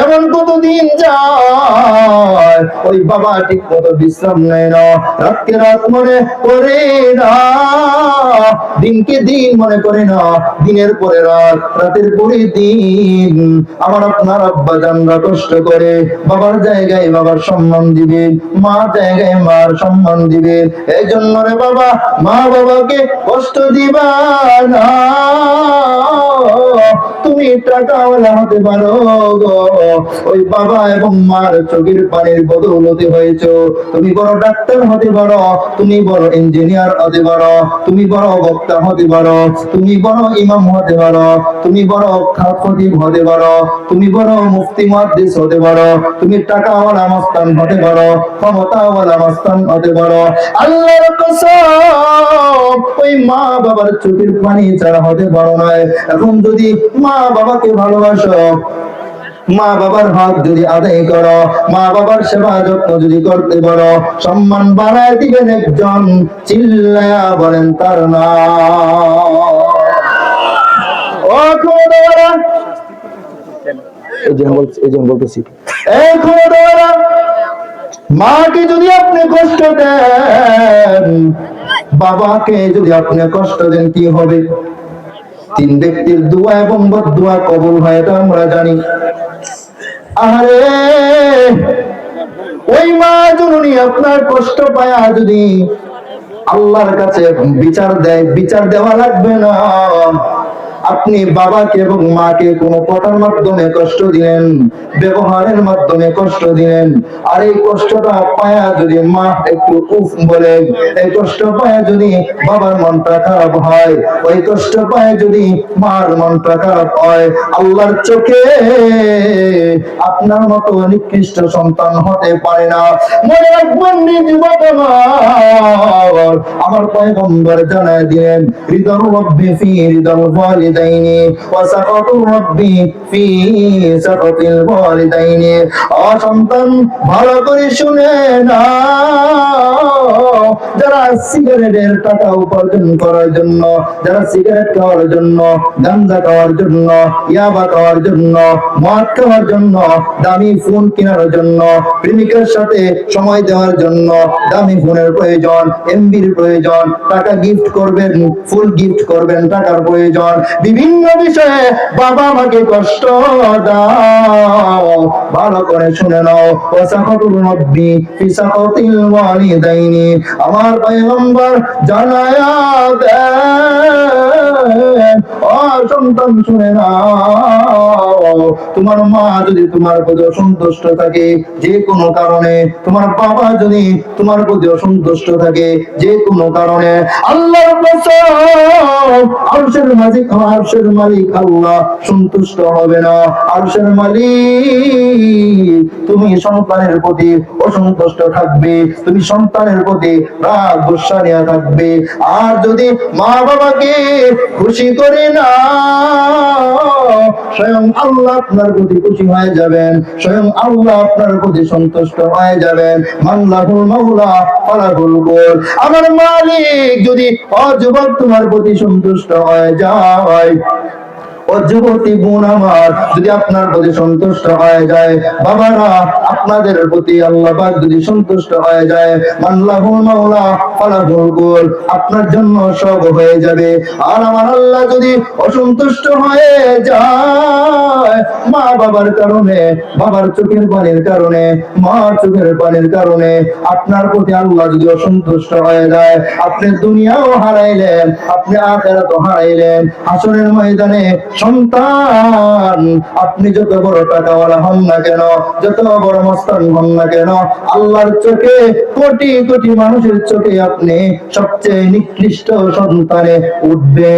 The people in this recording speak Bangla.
এমন কতদিন যায় ওই বাবা ঠিক মতো বিশ্রাম নেয় না, রাতকে রাত মনে করে না, দিনকে দিন মনে করে না, দিনের পরে রাত, রাতের পরে দিন। আমার আপনার আব্বা জানরা কষ্ট করে বাবার জায়গায় বাবার সম্মান দিবে, মার জায়গায় মার সম্মান দিবে। এই জন্য রে বাবা, মা বাবাকে কষ্ট দিবা না। তুমি টাকাওয়ালা হতে পারো গো, ওই বাবা এবং মার চোখের পানির বদৌলতে হয়েছে। তুমি বড় ডাক্তার হতে পারো, তুমি বড় ইঞ্জিনিয়ার হতে পারো, তুমি বড় বক্তা হতে পারো, তুমি বড় ইমাম হতে পারো, তুমি বড় খতিব হতে পারো, তুমি বড় মুফতি মুহাদ্দিস হতে পারো, তুমি টাকাওয়ালা মস্তান হতে পারো, ক্ষমতাওয়ালা মস্তান হতে পারো। আল্লাহর কসম, ওই মা বাবার চোখের পানি ছাড়া হতে পারো না। এখন যদি মা বাবাকে ভালোবাসো, মা বাবার হক যদি আদায় করো, মা বাবার সেবা যত্ন যদি করতে পারো, সম্মান বাড়ায় দিবেন একজন, চিল্লায়া বলেন তার নাম। ও খোদারা, এই যে বলতেছি, এই খোদারা, মাকে যদি আপনি কষ্ট দেন, বাবাকে যদি আপনি কষ্ট দেন, কি হবে? তিন ব্যক্তির দোয়া এবং বদদোয়া কবুল হয়, এটা আমরা জানি। আরে ওই মা জননী আপনার কষ্ট পায়া যদি আল্লাহর কাছে বিচার দেয়, বিচার দেওয়া লাগবে না। আপনি বাবাকে এবং মাকে কোনো কথার মাধ্যমে কষ্ট দিলেন, ব্যবহারের মাধ্যমে কষ্ট দিলেন, আর এই কষ্টটা পায়া যদি মা একটু উফ বলে, এই কষ্ট পায়া যদি বাবার মনটা খারাপ হয়, ওই কষ্ট পায়া যদি মার মনটা খারাপ হয়, আল্লাহর চোখে আপনার মতো নিকৃষ্ট সন্তান হতে পারে না। মনে রাখবেন, আমার পয়গম্বর জানায় দিলেন, রিদার রাব্বি ফি রিদাল ওয়ালিদাইনি ওয়া সাখাতুর রাব্বি ফি সাখাতিল ওয়ালিদাইনি। ও সন্তান, ভালো করে শুনে না, যারা সিগারেটের টাকা উপার্জন করার জন্য, যারা সিগারেট খাওয়ার জন্য, গাঁজা খাওয়ার জন্য, ইয়াবা খাওয়ার জন্য, মদ খাওয়ার জন্য, দামি ফোন কেনার জন্য, প্রেমিকের সাথে সময় দেওয়ার জন্য দামি ফোনের প্রয়োজন, এমবির প্রয়োজন, টাকা গিফট করবেন, ফুল গিফট করবেন, টাকার প্রয়োজন, বিভিন্ন বিষয়ে বাবা মাকে কষ্ট দাও, ভালো করে শুনে নাও। ওয়াসাখাতুর রাব্বি ফি সাখাতিল ওয়ালিদাইনি, আমার পয়গম্বর জানায়া দেন, ও সন্তান শুনে নাও, তোমার মা যদি তোমার প্রতি অসন্তুষ্ট থাকে যে কোনো কারণে, তোমার বাবা যদি তোমার প্রতি অসন্তুষ্ট থাকে যে কোনো কারণে, আল্লাহর কসম, আরশের মালিক, আরশের মালিক আল্লাহ সন্তুষ্ট হবে না। আরশের মালিক, তুমি সন্তানের প্রতি অসন্তুষ্ট থাকবে, তুমি সন্তানের প্রতি রাগ গুসা নিয়ে থাকবে। আর যদি মা বাবাকে খুশি করে না, স্বয়ং আল্লাহ আপনার প্রতি খুশি হয়ে যাবেন, স্বয়ং আল্লাহ আপনার প্রতি সন্তুষ্ট হয়ে যাবেন। মাল্লাহুল মাওলা ফালাহুল কুল। আমার মালিক যদি যুবক তোমার প্রতি সন্তুষ্ট হয়ে যায়, ও যুবতী বোন আমার যদি আপনার প্রতি সন্তুষ্ট হয়ে যায়, বাবারা আপনাদের প্রতি আল্লাহ পাক যদি সন্তুষ্ট হয়ে যায়, মাল্লাহুল মাওলা ফালাহুল কুল, আপনার জন্য সব হয়ে যাবে। আর আমার আল্লাহ যদি অসন্তুষ্ট হয়ে যায়, মা বাবার কারণে, বাবার চোখের পানির কারণে, মার চোখের পানির কারণে আপনার প্রতি আল্লাহ যদি অসন্তুষ্ট হয়ে যায়, আপনি দুনিয়াও হারাইলেন, আপনি আখিরাতও হারাইলেন। হাসরের ময়দানে সন্তান, আপনি যত বড় টাকাওয়ালা হন না কেন, যত বড় মস্তান হন না কেন, আল্লাহর চোখে, কোটি কোটি মানুষের চোখে আপনি সবচেয়ে নিকৃষ্ট সন্তানে উঠবে।